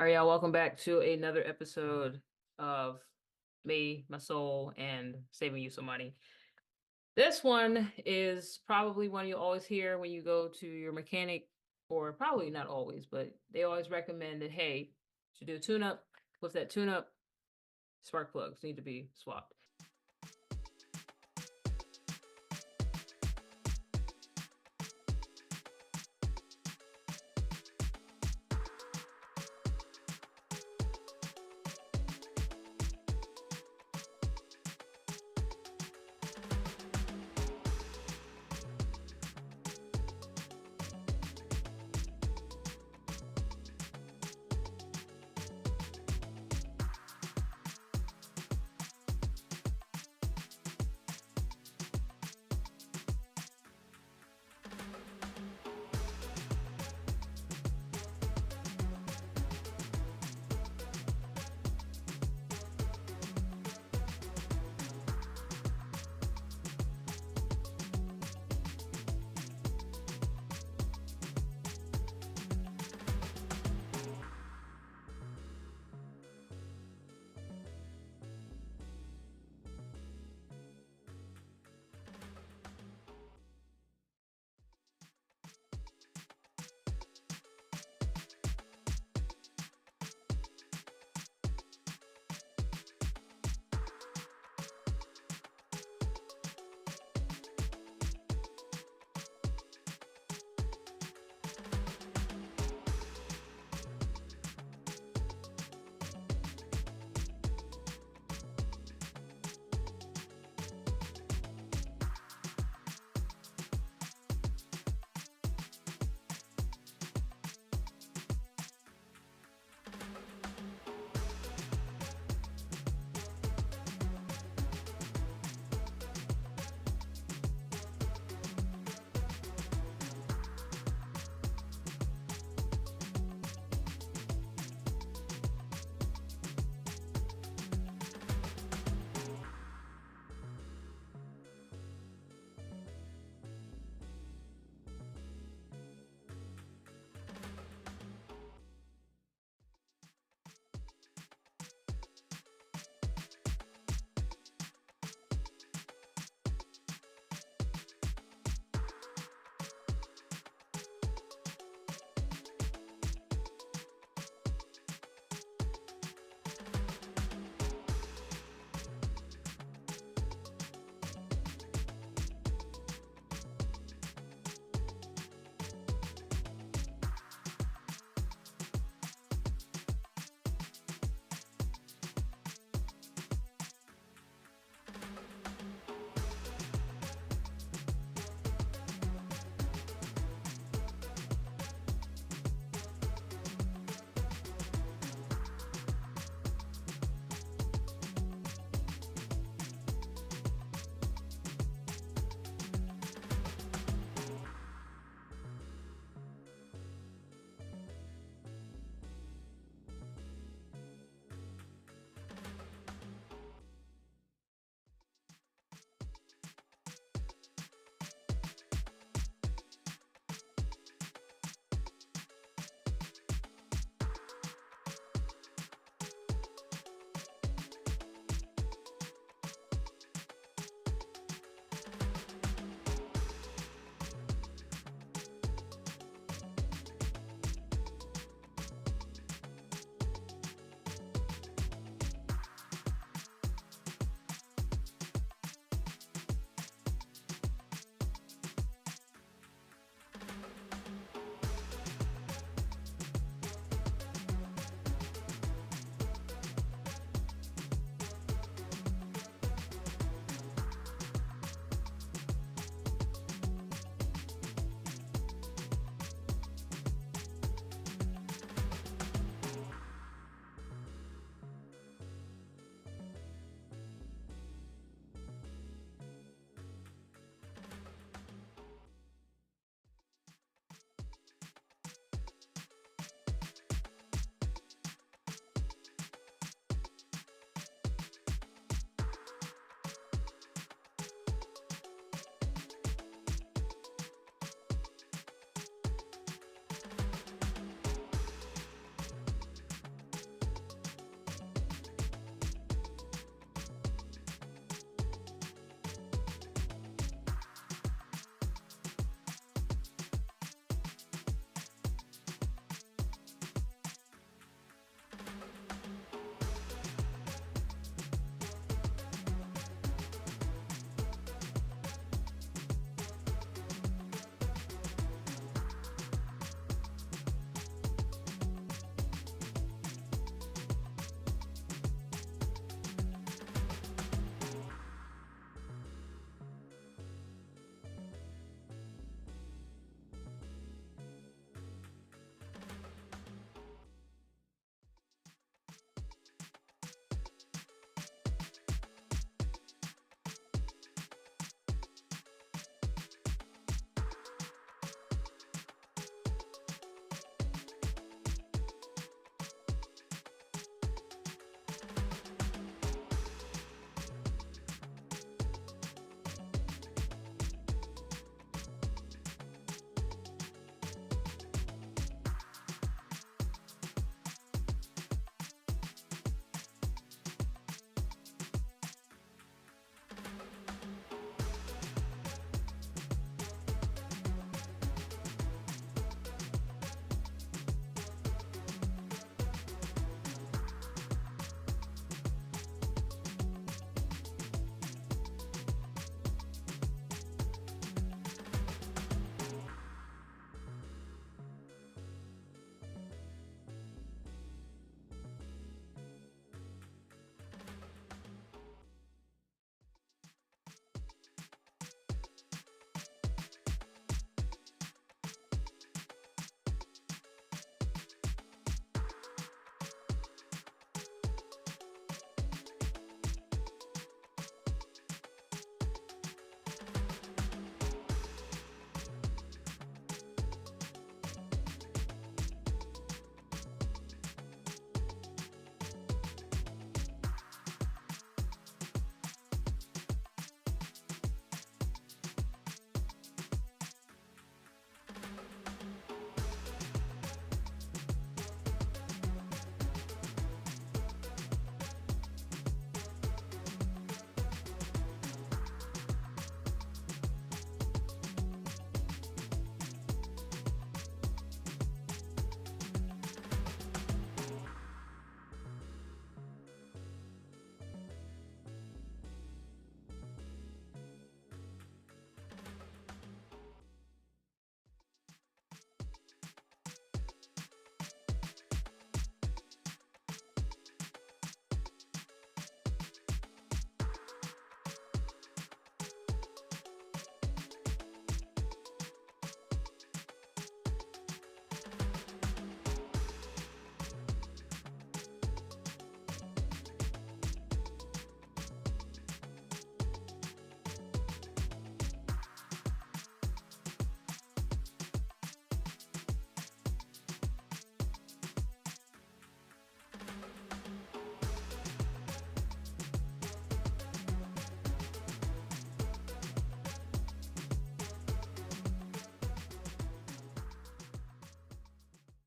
All right, y'all, welcome back to another episode of Me, My Soul, and Saving You Some Money. This one is probably one you always hear when you go to your mechanic, or probably not always, but they always recommend that, hey, to do a tune-up. With that tune-up, spark plugs need to be swapped.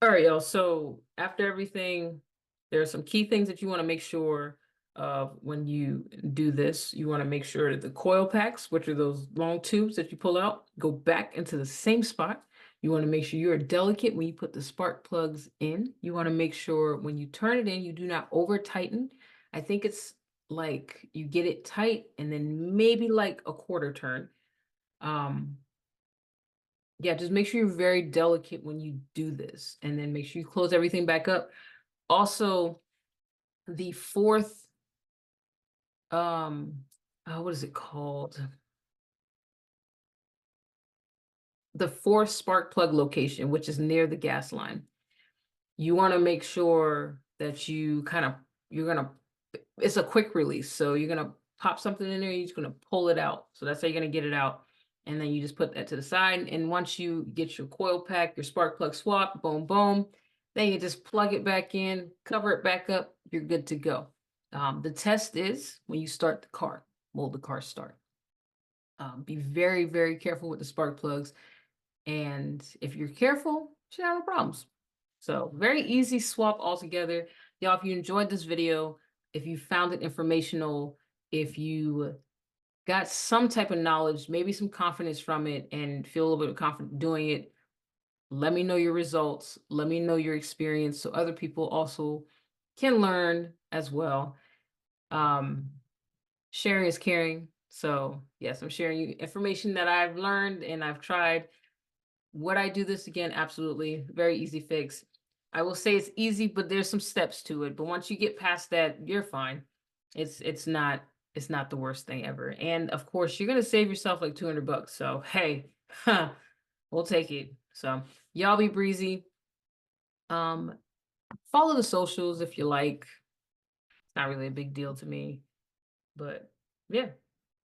All right, y'all. So after everything, there are some key things that you want to make sure of when you do this. You want to make sure that the coil packs, which are those long tubes that you pull out, go back into the same spot. You want to make sure you're delicate when you put the spark plugs in. You want to make sure when you turn it in, you do not over tighten. I think it's like you get it tight and then maybe like a quarter turn. Um, yeah, just make sure you're very delicate when you do this, and then make sure you close everything back up. Also, the fourth, what is it called? The fourth spark plug location, which is near the gas line. You want to make sure that you're gonna, it's a quick release. So you're gonna pop something in there, you're just gonna pull it out. So that's how you're gonna get it out. And then you just put that to the side. And once you get your coil pack, your spark plug swap, boom, boom, then you just plug it back in, cover it back up, you're good to go. The test is when you start the car, will the car start? Be very, very careful with the spark plugs. And if you're careful, you should have no problems. So very easy swap altogether. Y'all, if you enjoyed this video, if you found it informational, if you got some type of knowledge, maybe some confidence from it and feel a little bit confident doing it, let me know your results. Let me know your experience so other people also can learn as well. Um, Sharing is caring. So yes, I'm sharing you information that I've learned and I've tried. Would I do this again? Absolutely. Very easy fix. I will say it's easy, but there's some steps to it. But once you get past that, you're fine. It's not the worst thing ever. And of course, you're gonna save yourself like 200 bucks. So hey, we'll take it. So y'all be breezy. Um, Follow the socials if you like. It's not really a big deal to me, but yeah.